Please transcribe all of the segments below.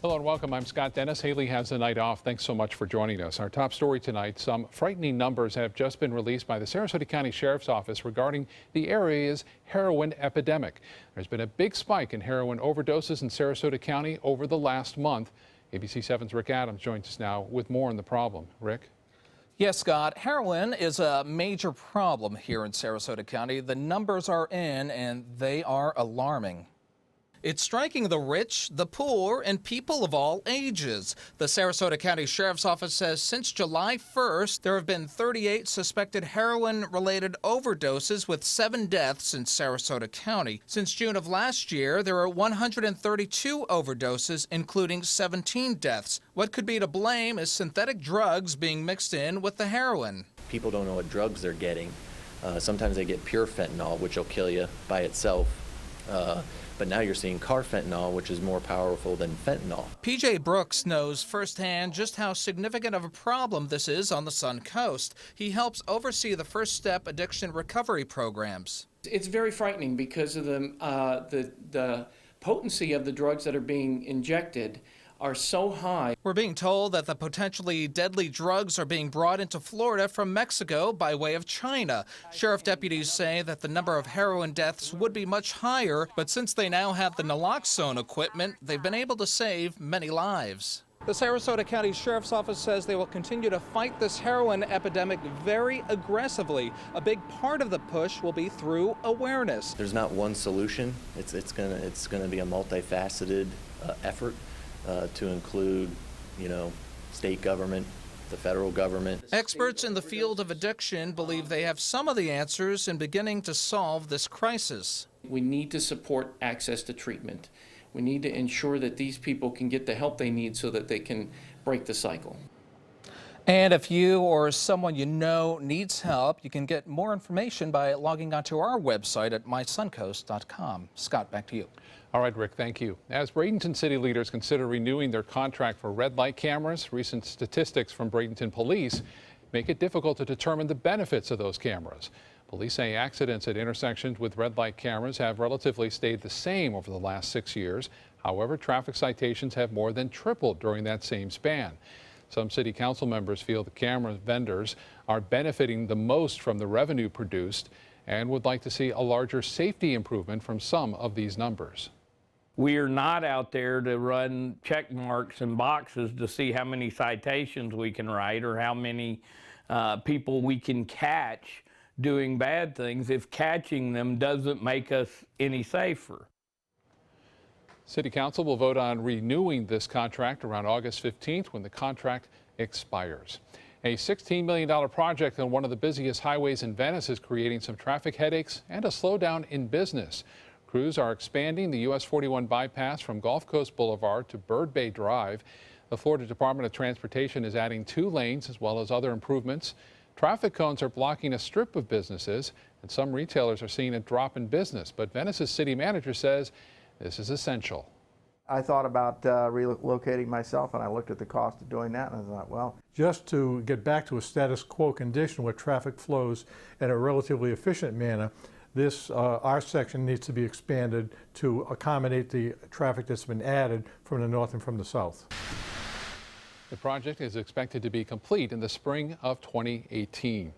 Hello and welcome. I'm Scott Dennis. Haley has the night off. Thanks so much for joining us. Our top story tonight, some frightening numbers have just been released by the Sarasota County Sheriff's Office regarding the area's heroin epidemic. There's been a big spike in heroin overdoses in Sarasota County over the last month. ABC 7's Rick Adams joins us now with more on the problem. Rick? Yes, Scott, heroin is a major problem here in Sarasota County. The numbers are in and they are alarming. It's striking the rich, the poor, and people of all ages. The Sarasota County Sheriff's Office says since July 1st, there have been 38 suspected heroin-related overdoses with 7 deaths in Sarasota County. Since June of last year, there are 132 overdoses, including 17 deaths. What could be to blame is synthetic drugs being mixed in with the heroin. People don't know what drugs they're getting. Sometimes they get pure fentanyl, which will kill you by itself. But now you're seeing carfentanil, which is more powerful than fentanyl. PJ Brooks knows firsthand just how significant of a problem this is on the Sun Coast. He helps oversee the First Step addiction recovery programs. It's very frightening because of the potency of the drugs that are being injected are so high. We're being told that the potentially deadly drugs are being brought into Florida from Mexico by way of China. Sheriff deputies say that the number of heroin deaths would be much higher, but since they now have the naloxone equipment, they've been able to save many lives. The Sarasota County Sheriff's Office says they will continue to fight this heroin epidemic very aggressively. A big part of the push will be through awareness. There's not one solution. It's gonna be a multifaceted effort. To include, state government, the federal government. Experts in the field of addiction believe they have some of the answers in beginning to solve this crisis. We need to support access to treatment. We need to ensure that these people can get the help they need so that they can break the cycle. And if you or someone you know needs help, you can get more information by logging onto our website at mysuncoast.com. Scott, back to you. All right, Rick, thank you. As Bradenton city leaders consider renewing their contract for red light cameras, recent statistics from Bradenton police make it difficult to determine the benefits of those cameras. Police say accidents at intersections with red light cameras have relatively stayed the same over the last 6 years. However, traffic citations have more than tripled during that same span. Some city council members feel the camera vendors are benefiting the most from the revenue produced and would like to see a larger safety improvement from some of these numbers. We are not out there to run check marks and boxes to see how many citations we can write or how many people we can catch doing bad things if catching them doesn't make us any safer. City Council will vote on renewing this contract around August 15th when the contract expires. A $16 million project on one of the busiest highways in Venice is creating some traffic headaches and a slowdown in business. Crews are expanding the US 41 bypass from Gulf Coast Boulevard to Bird Bay Drive. The Florida Department of Transportation is adding 2 lanes as well as other improvements. Traffic cones are blocking a strip of businesses, and some retailers are seeing a drop in business. But Venice's city manager says this is essential. I thought about relocating myself, and I looked at the cost of doing that, and I thought, well, just to get back to a status quo condition where traffic flows in a relatively efficient manner, our section needs to be expanded to accommodate the traffic that's been added from the north and from the south. The project is expected to be complete in the spring of 2018.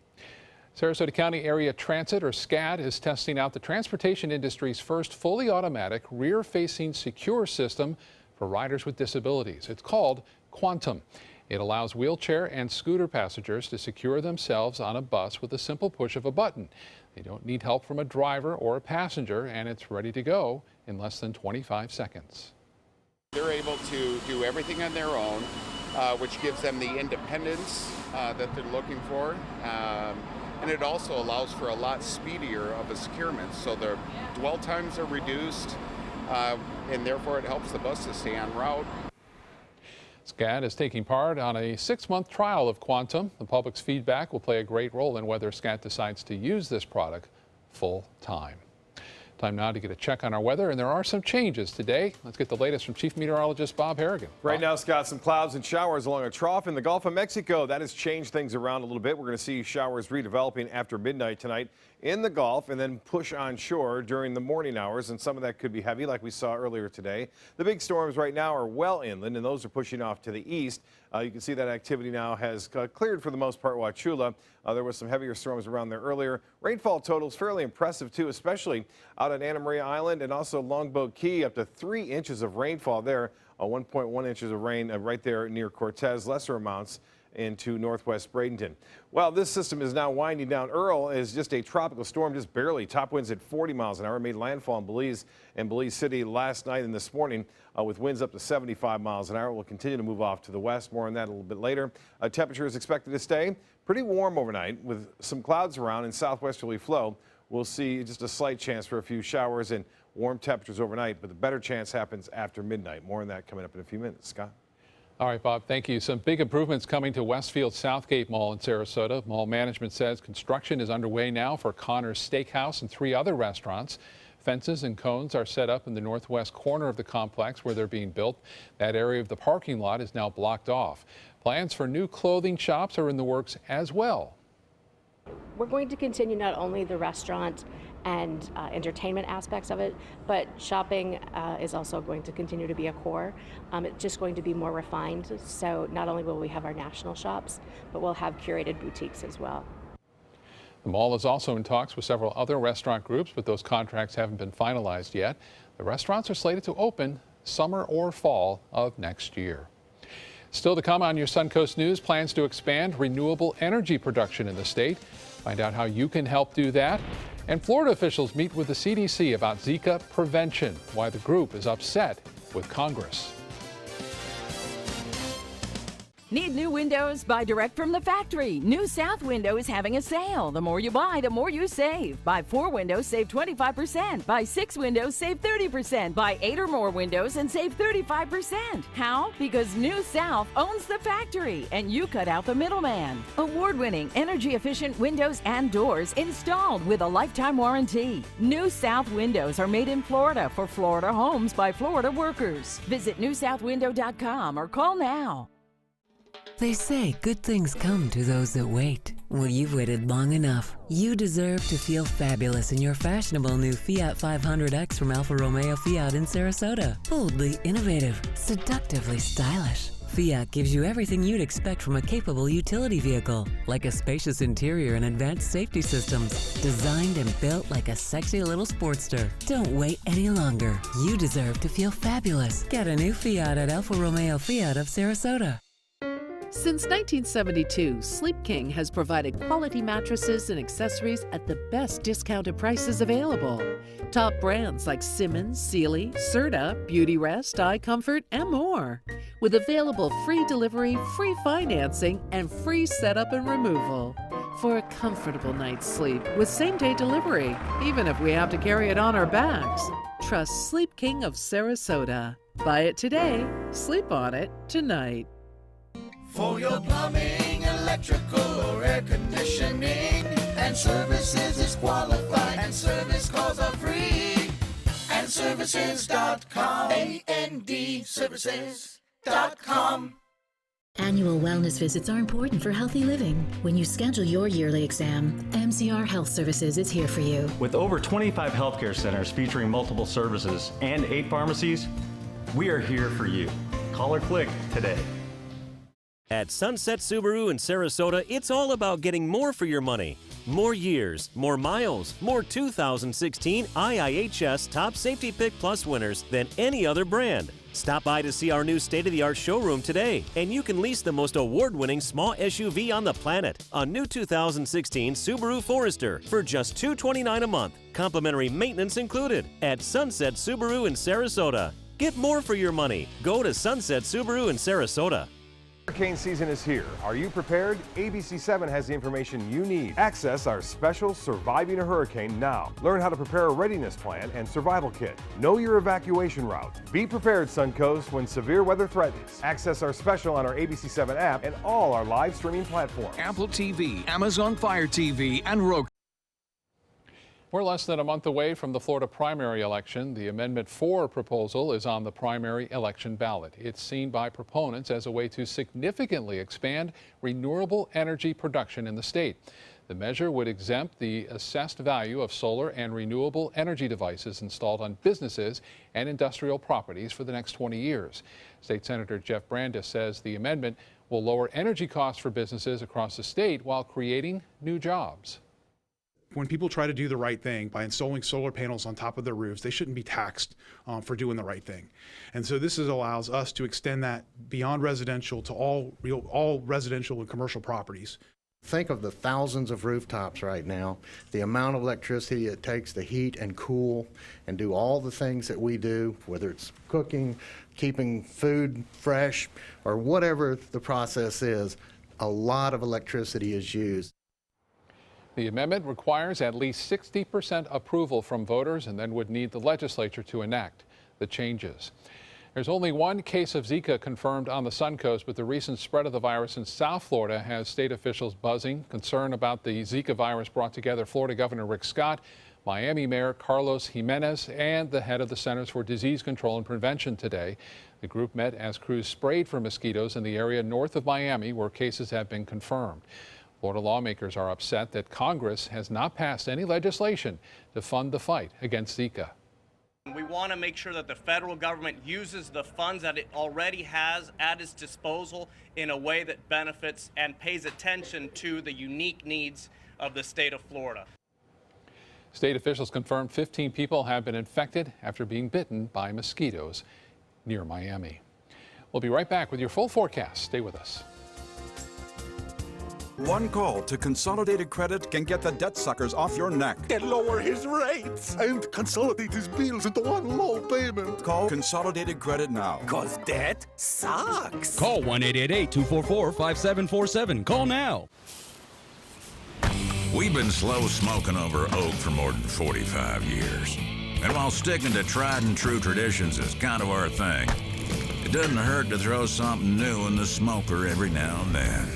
Sarasota County Area Transit, or SCAD, is testing out the transportation industry's first fully automatic rear-facing secure system for riders with disabilities. It's called Quantum. It allows wheelchair and scooter passengers to secure themselves on a bus with a simple push of a button. They don't need help from a driver or a passenger, and it's ready to go in less than 25 seconds. They're able to do everything on their own, which gives them the independence that they're looking for. And it also allows for a lot speedier of a securement, so their dwell times are reduced, and therefore it helps the bus to stay on route. SCAD is taking part on a 6-month trial of Quantum. The public's feedback will play a great role in whether SCAD decides to use this product full time. Time now to get a check on our weather, and there are some changes today. Let's get the latest from Chief Meteorologist Bob Harrigan. Right now, Scott, some clouds and showers along a trough in the Gulf of Mexico. That has changed things around a little bit. We're going to see showers redeveloping after midnight tonight in the Gulf and then push on shore during the morning hours, and some of that could be heavy like we saw earlier today. The big storms right now are well inland, and those are pushing off to the east. You can see that activity now has cleared for the most part Wauchula. There was some heavier storms around there earlier. Rainfall totals fairly impressive too, especially out at Anna Maria Island and also Longboat Key, up to 3 inches of rainfall there. 1.1 inches of rain right there near Cortez, lesser amounts into northwest Bradenton. Well, this system is now winding down. Earl is just a tropical storm, just barely. Top winds at 40 miles an hour, made landfall in Belize and Belize City last night and this morning with winds up to 75 miles an hour. It will continue to move off to the west. More on that a little bit later. Temperature is expected to stay pretty warm overnight with some clouds around and southwesterly flow. We'll see just a slight chance for a few showers and warm temperatures overnight, but the better chance happens after midnight. More on that coming up in a few minutes. Scott? All right, Bob, thank you. Some big improvements coming to Westfield Southgate Mall in Sarasota. Mall management says construction is underway now for Connor's Steakhouse and 3 other restaurants. Fences and cones are set up in the northwest corner of the complex where they're being built. That area of the parking lot is now blocked off. Plans for new clothing shops are in the works as well. We're going to continue not only the restaurant and entertainment aspects of it, but shopping is also going to continue to be a core. It's just going to be more refined. So not only will we have our national shops, but we'll have curated boutiques as well. The mall is also in talks with several other restaurant groups, but those contracts haven't been finalized yet. The restaurants are slated to open summer or fall of next year. Still to come on your Suncoast News, plans to expand renewable energy production in the state. Find out how you can help do that. And Florida officials meet with the CDC about Zika prevention, why the group is upset with Congress. Need new windows? Buy direct from the factory. New South Window is having a sale. The more you buy, the more you save. Buy 4 windows, save 25%. Buy 6 windows, save 30%. Buy 8 or more windows and save 35%. How? Because New South owns the factory and you cut out the middleman. Award-winning, energy-efficient windows and doors installed with a lifetime warranty. New South Windows are made in Florida for Florida homes by Florida workers. Visit newsouthwindow.com or call now. They say good things come to those that wait. Well, you've waited long enough. You deserve to feel fabulous in your fashionable new Fiat 500X from Alfa Romeo Fiat in Sarasota. Boldly innovative, seductively stylish. Fiat gives you everything you'd expect from a capable utility vehicle, like a spacious interior and advanced safety systems, designed and built like a sexy little Sportster. Don't wait any longer. You deserve to feel fabulous. Get a new Fiat at Alfa Romeo Fiat of Sarasota. Since 1972, Sleep King has provided quality mattresses and accessories at the best discounted prices available. Top brands like Simmons, Sealy, Serta, Beautyrest, iComfort, and more. With available free delivery, free financing, and free setup and removal. For a comfortable night's sleep with same-day delivery, even if we have to carry it on our backs. Trust Sleep King of Sarasota. Buy it today, sleep on it tonight. For your plumbing, electrical, or air conditioning, and services is qualified, and service calls are free. And services.com, A-N-D, services.com. Annual wellness visits are important for healthy living. When you schedule your yearly exam, MCR Health Services is here for you. With over 25 healthcare centers featuring multiple services and 8 pharmacies, we are here for you. Call or click today. At Sunset Subaru in Sarasota, it's all about getting more for your money. More years, more miles, more 2016 IIHS Top Safety Pick Plus winners than any other brand. Stop by to see our new state-of-the-art showroom today, and you can lease the most award-winning small SUV on the planet, a new 2016 Subaru Forester, for just $229 a month. Complimentary maintenance included at Sunset Subaru in Sarasota. Get more for your money. Go to Sunset Subaru in Sarasota. Hurricane season is here. Are you prepared? ABC7 has the information you need. Access our special Surviving a Hurricane now. Learn how to prepare a readiness plan and survival kit. Know your evacuation route. Be prepared, Suncoast, when severe weather threatens. Access our special on our ABC7 app and all our live streaming platforms. Apple TV, Amazon Fire TV, and Roku. We're less than a month away from the Florida primary election. The Amendment 4 proposal is on the primary election ballot. It's seen by proponents as a way to significantly expand renewable energy production in the state. The measure would exempt the assessed value of solar and renewable energy devices installed on businesses and industrial properties for the next 20 years. State Senator Jeff Brandes says the amendment will lower energy costs for businesses across the state while creating new jobs. When people try to do the right thing by installing solar panels on top of their roofs, they shouldn't be taxed for doing the right thing. And so this allows us to extend that beyond residential to all residential and commercial properties. Think of the thousands of rooftops right now, the amount of electricity it takes to heat and cool and do all the things that we do, whether it's cooking, keeping food fresh, or whatever the process is. A lot of electricity is used. The amendment requires at least 60% approval from voters and then would need the legislature to enact the changes. There's only one case of Zika confirmed on the Suncoast, but the recent spread of the virus in South Florida has state officials buzzing. Concern about the Zika virus brought together Florida Governor Rick Scott, Miami Mayor Carlos Jimenez, and the head of the Centers for Disease Control and Prevention today. The group met as crews sprayed for mosquitoes in the area north of Miami where cases have been confirmed. Florida lawmakers are upset that Congress has not passed any legislation to fund the fight against Zika. We want to make sure that the federal government uses the funds that it already has at its disposal in a way that benefits and pays attention to the unique needs of the state of Florida. State officials confirmed 15 people have been infected after being bitten by mosquitoes near Miami. We'll be right back with your full forecast. Stay with us. One call to Consolidated Credit can get the debt suckers off your neck. And lower his rates and consolidate his bills into one low payment. Call Consolidated Credit now. Cause debt sucks. Call 1-888-244-5747. Call now. We've been slow smoking over oak for more than 45 years. And while sticking to tried and true traditions is kind of our thing, it doesn't hurt to throw something new in the smoker every now and then.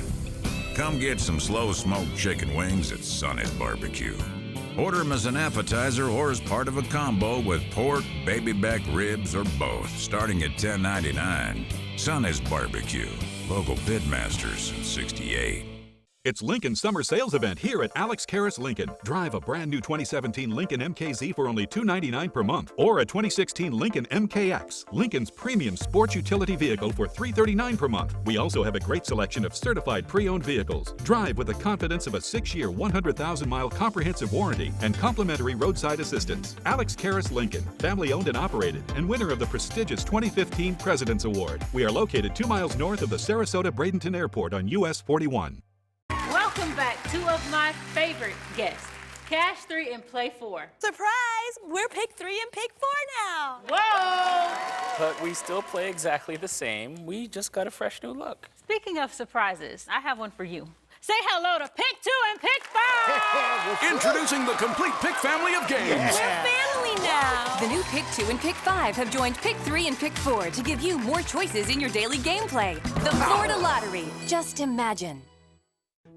Come get some slow-smoked chicken wings at Sonny's Barbecue. Order them as an appetizer or as part of a combo with pork, baby back ribs, or both, starting at $10.99. Sonny's Barbecue, local pitmasters since '68. It's Lincoln's summer sales event here at Alex Karras Lincoln. Drive a brand new 2017 Lincoln MKZ for only $299 per month, or a 2016 Lincoln MKX, Lincoln's premium sports utility vehicle, for $339 per month. We also have a great selection of certified pre-owned vehicles. Drive with the confidence of a 6-year, 100,000-mile comprehensive warranty and complimentary roadside assistance. Alex Karras Lincoln, family owned and operated, and winner of the prestigious 2015 President's Award. We are located 2 miles north of the Sarasota-Bradenton Airport on US 41. Welcome back, two of my favorite guests, Cash 3 and Play 4. Surprise! We're Pick 3 and Pick 4 now. Whoa! But we still play exactly the same. We just got a fresh new look. Speaking of surprises, I have one for you. Say hello to Pick 2 and Pick 5! Introducing the complete Pick family of games. We're family now. The new Pick 2 and Pick 5 have joined Pick 3 and Pick 4 to give you more choices in your daily gameplay. The Florida Lottery. Just imagine.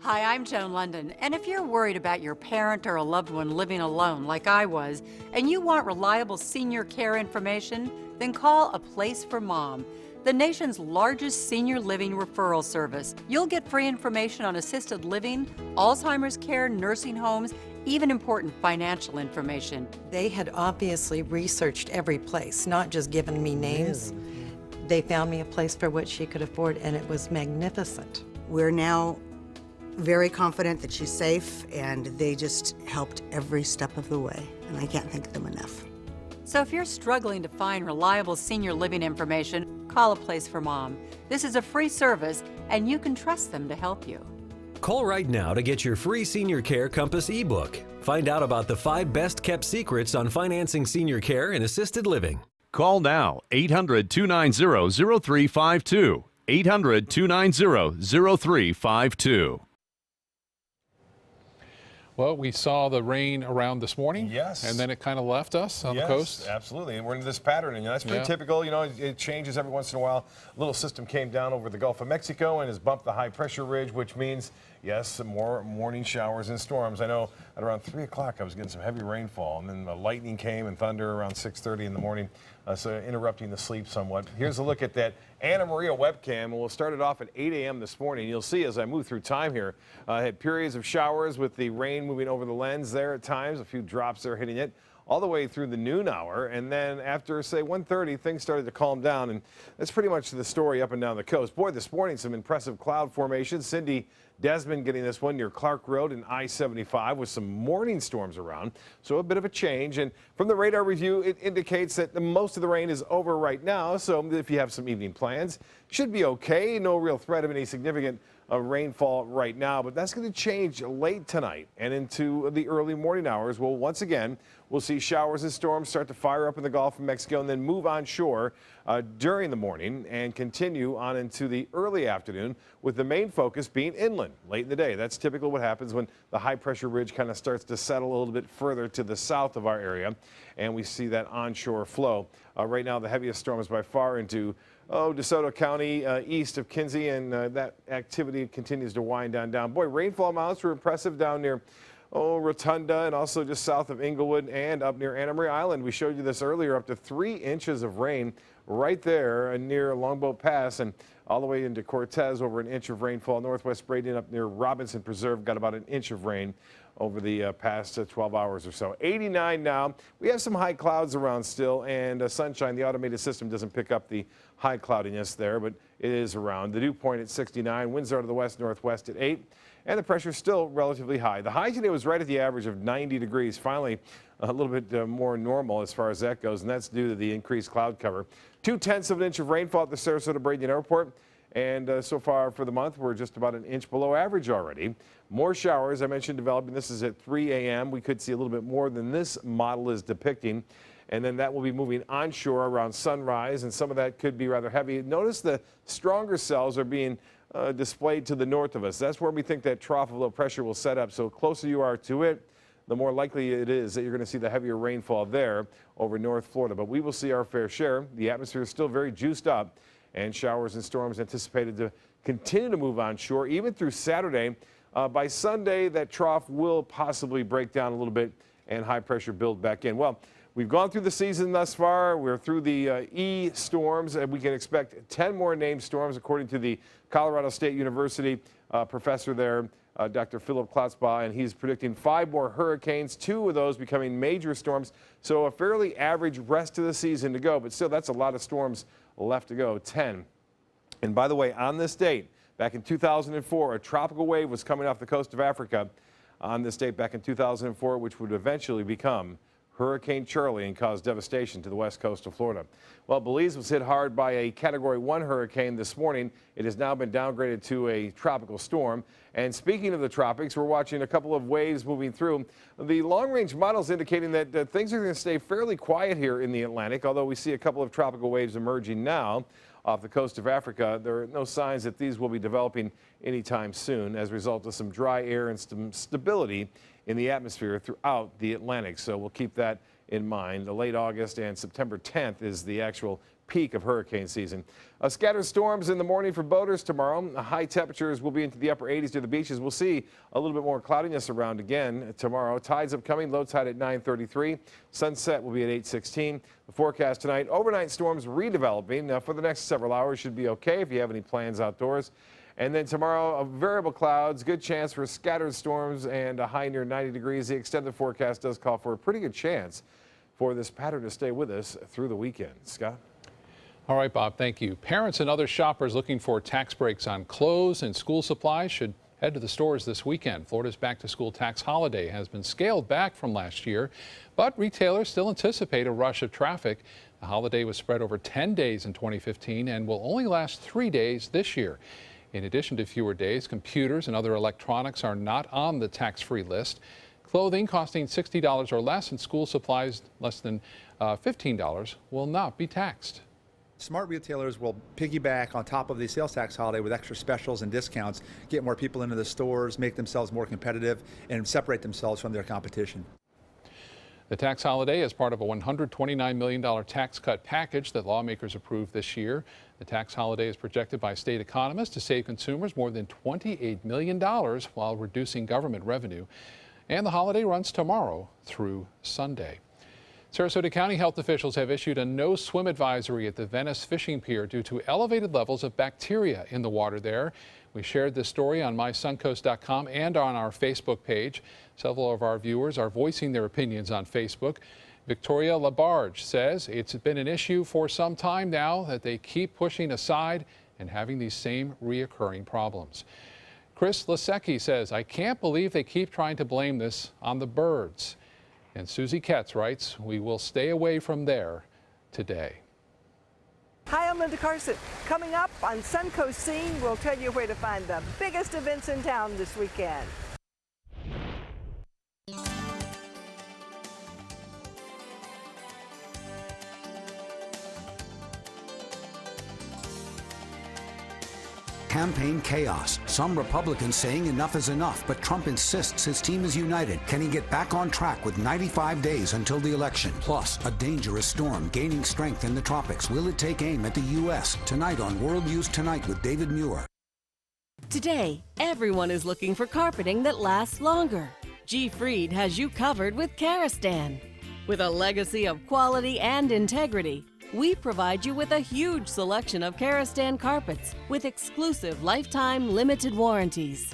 Hi, I'm Joan London, and if you're worried about your parent or a loved one living alone like I was, and you want reliable senior care information, then call A Place for Mom, the nation's largest senior living referral service. You'll get free information on assisted living, Alzheimer's care, nursing homes, even important financial information. They had obviously researched every place, not just given me names. They found me a place for what she could afford, and it was magnificent. We're now very confident that she's safe, and they just helped every step of the way, and I can't thank them enough. So if you're struggling to find reliable senior living information, call A Place for Mom. This is a free service, and you can trust them to help you. Call right now to get your free Senior Care Compass ebook. Find out about the 5 best-kept secrets on financing senior care and assisted living. Call now, 800-290-0352. 800-290-0352. Well, we saw the rain around this morning. Yes. And then it kind of left us on the coast. Absolutely. And we're in this pattern. And that's pretty typical. You know, it changes every once in a while. A little system came down over the Gulf of Mexico and has bumped the high pressure ridge, which means Yes, some more morning showers and storms. I know at around 3 o'clock I was getting some heavy rainfall, and then the lightning came and thunder around 6:30 in the morning, so interrupting the sleep somewhat. Here's a look at that Anna Maria webcam, and we'll start it off at 8 a.m. this morning. You'll see as I move through time here, I had periods of showers with the rain moving over the lens there at times, a few drops there hitting it, all the way through the noon hour, and then after, say, 1:30, things started to calm down, and that's pretty much the story up and down the coast. Boy, this morning, some impressive cloud formations. Cindy Desmond getting this one near Clark Road and I-75 with some morning storms around, so a bit of a change. And from the radar review, it indicates that most of the rain is over right now, so if you have some evening plans, should be okay. No real threat of any significant rainfall right now, but that's going to change late tonight and into the early morning hours. Well, once again, we'll see showers and storms start to fire up in the Gulf of Mexico and then move onshore during the morning and continue on into the early afternoon, with the main focus being inland late in the day. That's typically what happens when the high pressure ridge kind of starts to settle a little bit further to the south of our area, and we see that onshore flow. Right now, the heaviest storm is by far into DeSoto County, east of Kinsey, and that activity continues to wind down. Boy, rainfall amounts were impressive down near Rotunda and also just south of Inglewood and up near Anna Maria Island. We showed you this earlier, up to 3 inches of rain right there near Longboat Pass, and all the way into Cortez, over an inch of rainfall. Northwest Braden up near Robinson Preserve got about an inch of rain over the past 12 hours or so. 89 now. We have some high clouds around still, and sunshine. The automated system doesn't pick up the high cloudiness there, but it is around. The dew point at 69. Winds are to the west-northwest at 8. And the pressure is still relatively high. The high today was right at the average of 90 degrees. Finally, a little bit more normal as far as that goes, and that's due to the increased cloud cover. 0.2 of an inch of rainfall at the Sarasota-Braden Airport. And so far for the month, we're just about an inch below average already. More showers, I mentioned, developing. This is at 3 a.m. We could see a little bit more than this model is depicting. And then that will be moving onshore around sunrise, and some of that could be rather heavy. Notice the stronger cells are being displayed to the north of us. That's where we think that trough of low pressure will set up. So closer you are to it, the more likely it is that you're going to see the heavier rainfall there over North Florida. But we will see our fair share. The atmosphere is still very juiced up, and showers and storms anticipated to continue to move onshore even through Saturday. By Sunday, that trough will possibly break down a little bit and high pressure build back in. Well, we've gone through the season thus far. We're through the E storms, and we can expect 10 more named storms, according to the Colorado State University professor there, Dr. Philip Klotzbaugh, and he's predicting 5 more hurricanes, 2 of those becoming major storms. So a fairly average rest of the season to go, but still that's a lot of storms left to go, 10. And by the way, on this date, back in 2004, a tropical wave was coming off the coast of Africa on this date back in 2004, which would eventually become Hurricane Charley and cause devastation to the west coast of Florida. Well, Belize was hit hard by a Category 1 hurricane this morning. It has now been downgraded to a tropical storm. And speaking of the tropics, we're watching a couple of waves moving through. The long-range models indicating that things are going to stay fairly quiet here in the Atlantic, although we see a couple of tropical waves emerging now off the coast of Africa. There are no signs that these will be developing anytime soon as a result of some dry air and some stability in the atmosphere throughout the Atlantic. So we'll keep that in mind. The late August and September 10th is the actual peak of hurricane season. Scattered storms in the morning for boaters tomorrow. High temperatures will be into the upper 80s near the beaches. We'll see a little bit more cloudiness around again tomorrow. Tides upcoming, low tide at 9:33. Sunset will be at 8:16. The forecast tonight, overnight storms redeveloping. For the next several hours should be okay if you have any plans outdoors. And then tomorrow, variable clouds, good chance for scattered storms and a high near 90 degrees. The extended forecast does call for a pretty good chance for this pattern to stay with us through the weekend. Scott? All right, Bob, thank you. Parents and other shoppers looking for tax breaks on clothes and school supplies should head to the stores this weekend. Florida's back-to-school tax holiday has been scaled back from last year, but retailers still anticipate a rush of traffic. The holiday was spread over 10 days in 2015 and will only last 3 days this year. In addition to fewer days, computers and other electronics are not on the tax-free list. Clothing costing $60 or less and school supplies less than $15 will not be taxed. Smart retailers will piggyback on top of the sales tax holiday with extra specials and discounts, get more people into the stores, make themselves more competitive, and separate themselves from their competition. The tax holiday is part of a $129 million tax cut package that lawmakers approved this year. The tax holiday is projected by state economists to save consumers more than $28 million while reducing government revenue. And the holiday runs tomorrow through Sunday. Sarasota County health officials have issued a no swim advisory at the Venice Fishing Pier due to elevated levels of bacteria in the water there. We shared this story on mysuncoast.com and on our Facebook page. Several of our viewers are voicing their opinions on Facebook. Victoria Labarge says it's been an issue for some time now that they keep pushing aside and having these same reoccurring problems. Chris Lasecki says, I can't believe they keep trying to blame this on the birds. And Susie Katz writes, we will stay away from there today. Hi, I'm Linda Carson. Coming up on Suncoast Scene, we'll tell you where to find the biggest events in town this weekend. Campaign chaos. Some Republicans saying enough is enough, but Trump insists his team is united. Can he get back on track with 95 days until the election? Plus, a dangerous storm gaining strength in the tropics. Will it take aim at the U.S.? Tonight on World News Tonight with David Muir. Today, everyone is looking for carpeting that lasts longer. G. Fried has you covered with Karastan. With a legacy of quality and integrity, we provide you with a huge selection of Karastan carpets with exclusive lifetime limited warranties.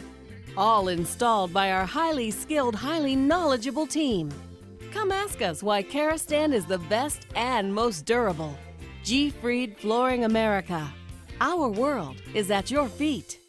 All installed by our highly skilled, highly knowledgeable team. Come ask us why Karastan is the best and most durable. G. Fried Flooring America. Our world is at your feet.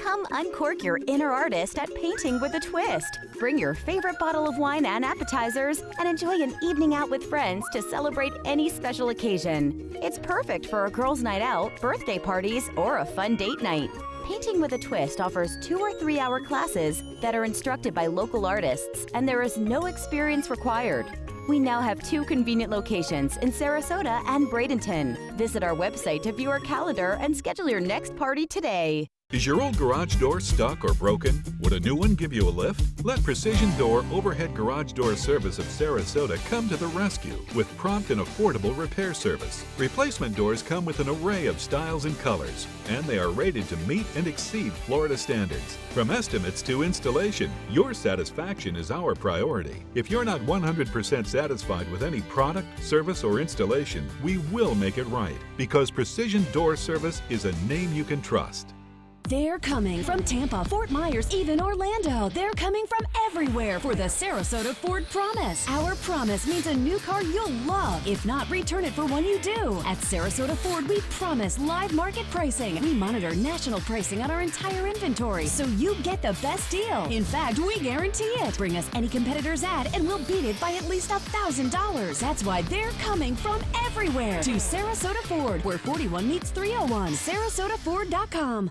Come uncork your inner artist at Painting with a Twist. Bring your favorite bottle of wine and appetizers and enjoy an evening out with friends to celebrate any special occasion. It's perfect for a girls' night out, birthday parties, or a fun date night. Painting with a Twist offers 2 or 3 hour classes that are instructed by local artists, and there is no experience required. We now have 2 convenient locations in Sarasota and Bradenton. Visit our website to view our calendar and schedule your next party today. Is your old garage door stuck or broken? Would a new one give you a lift? Let Precision Door Overhead Garage Door Service of Sarasota come to the rescue with prompt and affordable repair service. Replacement doors come with an array of styles and colors, and they are rated to meet and exceed Florida standards. From estimates to installation, your satisfaction is our priority. If you're not 100% satisfied with any product, service, or installation, we will make it right, because Precision Door Service is a name you can trust. They're coming from Tampa, Fort Myers, even Orlando. They're coming from everywhere for the Sarasota Ford Promise. Our promise means a new car you'll love. If not, return it for one you do. At Sarasota Ford, we promise live market pricing. We monitor national pricing on our entire inventory, so you get the best deal. In fact, we guarantee it. Bring us any competitor's ad, and we'll beat it by at least $1,000. That's why they're coming from everywhere to Sarasota Ford, where 41 meets 301. SarasotaFord.com.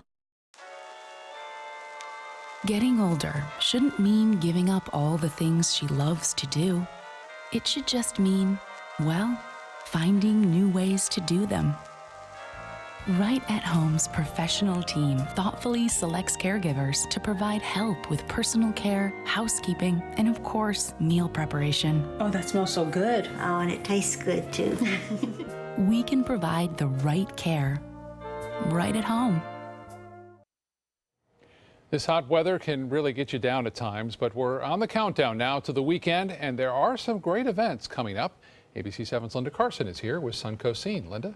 Getting older shouldn't mean giving up all the things she loves to do. It should just mean, well, finding new ways to do them. Right at Home's professional team thoughtfully selects caregivers to provide help with personal care, housekeeping, and of course, meal preparation. Oh, that smells so good. Oh, and it tastes good too. We can provide the right care right at home. This hot weather can really get you down at times, but we're on the countdown now to the weekend, and there are some great events coming up. ABC 7's Linda Carson is here with Suncoast Scene. Linda?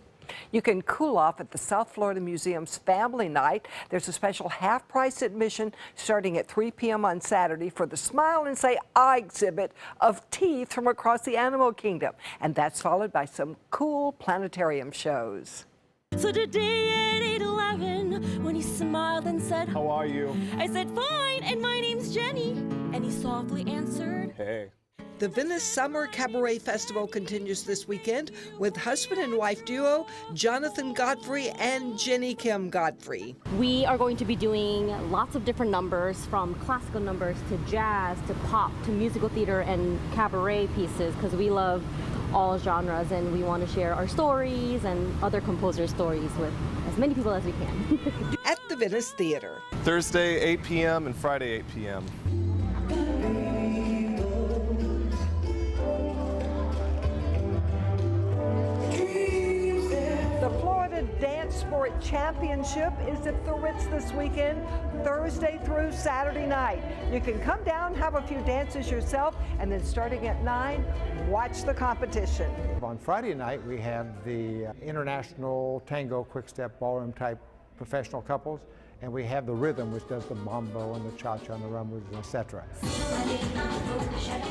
You can cool off at the South Florida Museum's Family Night. There's a special half-price admission starting at 3 p.m. on Saturday for the Smile and Say I exhibit of teeth from across the animal kingdom. And that's followed by some cool planetarium shows. So today at 8:11, when he smiled and said, "How are you?" I said, "Fine, and my name's Jenny." And he softly answered, "Hey." The Venice Summer Cabaret Festival continues this weekend with husband and wife duo Jonathan Godfrey and Jenny Kim Godfrey. We are going to be doing lots of different numbers, from classical numbers to jazz to pop to musical theater and cabaret pieces, because we love all genres and we want to share our stories and other composers' stories with as many people as we can. At the Venice Theater. Thursday 8 p.m. and Friday 8 p.m. The Florida Dance Sport Championship is at the Ritz this weekend, Thursday through Saturday night. You can come down, have a few dances yourself, and then starting at 9, watch the competition. On Friday night, we have the International Tango Quick Step Ballroom type professional couples, and we have the Rhythm, which does the mambo and the cha-cha and the rumbles, etc.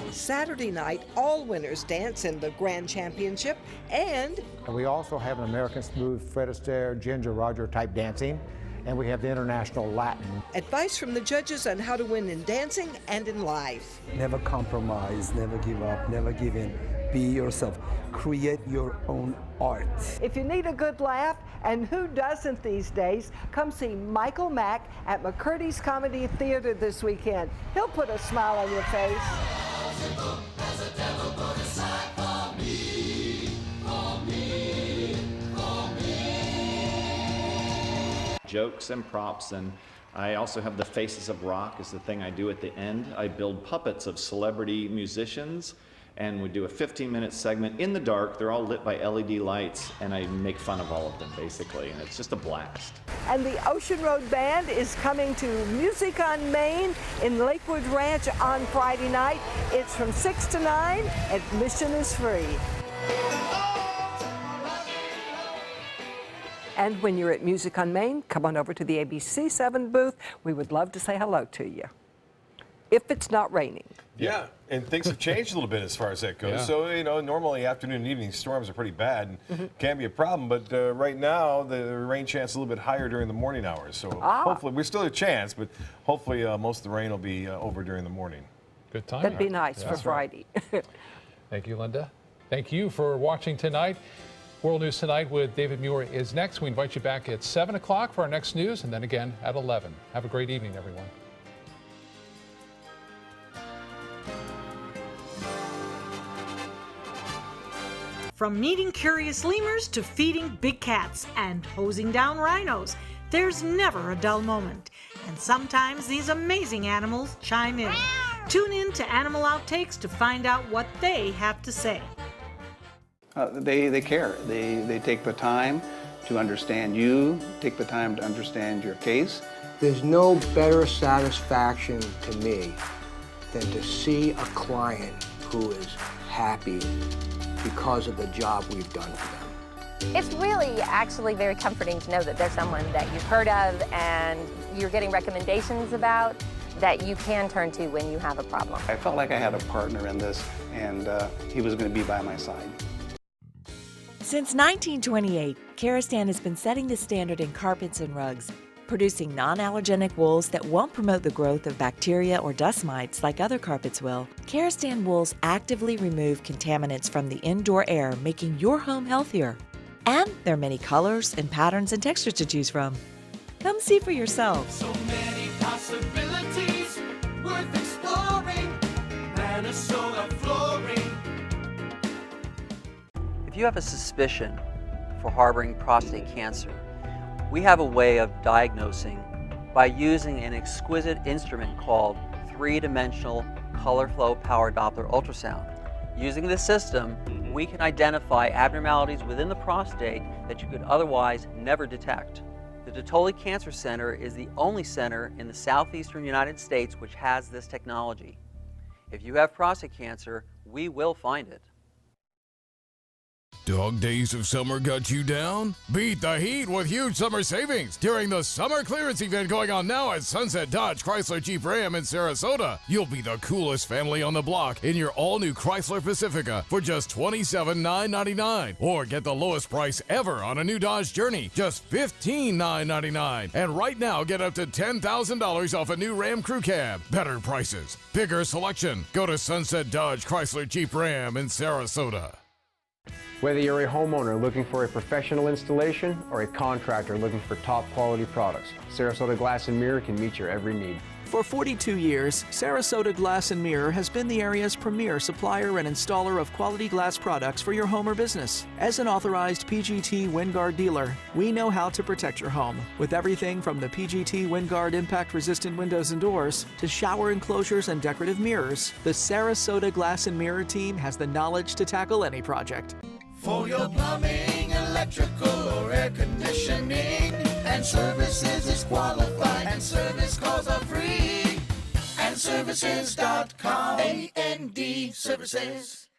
Saturday night, all winners dance in the Grand Championship, and we also have an American Smooth, Fred Astaire, Ginger Roger type dancing, and we have the International Latin. Advice from the judges on how to win in dancing and in life. Never compromise, never give up, never give in. Be yourself. Create your own art. If you need a good laugh, and who doesn't these days, come see Michael Mack at McCurdy's Comedy Theater this weekend. He'll put a smile on your face. Jokes and props, and I also have the Faces of Rock is the thing I do at the end. I build puppets of celebrity musicians, and we do a 15-minute segment in the dark. They're all lit by LED lights, and I make fun of all of them, basically, and it's just a blast. And the Ocean Road Band is coming to Music on Main in Lakewood Ranch on Friday night. It's from 6 to 9. Admission is free. And when you're at Music on Main, come on over to the ABC7 booth. We would love to say hello to you, if it's not raining. Yeah, and things have changed a little bit as far as that goes. Yeah. So, you know, normally afternoon and evening storms are pretty bad and can be a problem, but right now the rain chance is a little bit higher during the morning hours. So hopefully, we still have a chance, but hopefully most of the rain will be over during the morning. Good timing. That'd be nice for Friday. Thank you, Linda. Thank you for watching tonight. World News Tonight with David Muir is next. We invite you back at 7 o'clock for our next news, and then again at 11. Have a great evening, everyone. From meeting curious lemurs to feeding big cats and hosing down rhinos, there's never a dull moment. And sometimes these amazing animals chime in. Tune in to Animal Outtakes to find out what they have to say. They care. They take the time to understand you, take the time to understand your case. There's no better satisfaction to me than to see a client who is happy because of the job we've done for them. It's really actually very comforting to know that there's someone that you've heard of and you're getting recommendations about that you can turn to when you have a problem. I felt like I had a partner in this, and he was going to be by my side. Since 1928, Karastan has been setting the standard in carpets and rugs, producing non-allergenic wools that won't promote the growth of bacteria or dust mites like other carpets will. Karastan wools actively remove contaminants from the indoor air, making your home healthier. And there are many colors and patterns and textures to choose from. Come see for yourself. So many possibilities worth exploring. Minnesota Flooring. If you have a suspicion for harboring prostate cancer, we have a way of diagnosing by using an exquisite instrument called three-dimensional color flow power Doppler ultrasound. Using this system, we can identify abnormalities within the prostate that you could otherwise never detect. The Dotoli Cancer Center is the only center in the southeastern United States which has this technology. If you have prostate cancer, we will find it. Dog days of summer got you down? Beat the heat with huge summer savings during the summer clearance event going on now at Sunset Dodge Chrysler Jeep Ram in Sarasota. You'll be the coolest family on the block in your all-new Chrysler Pacifica for just $27,999. Or get the lowest price ever on a new Dodge Journey, just $15,999. And right now, get up to $10,000 off a new Ram Crew Cab. Better prices, bigger selection. Go to Sunset Dodge Chrysler Jeep Ram in Sarasota. Whether you're a homeowner looking for a professional installation or a contractor looking for top quality products, Sarasota Glass and Mirror can meet your every need. For 42 years, Sarasota Glass and Mirror has been the area's premier supplier and installer of quality glass products for your home or business. As an authorized PGT WinGuard dealer, we know how to protect your home with everything from the PGT WinGuard impact-resistant windows and doors to shower enclosures and decorative mirrors. The Sarasota Glass and Mirror team has the knowledge to tackle any project. For your plumbing and electrical or air conditioning. And Services is qualified, and service calls are free. And Services.com, AND Services.com.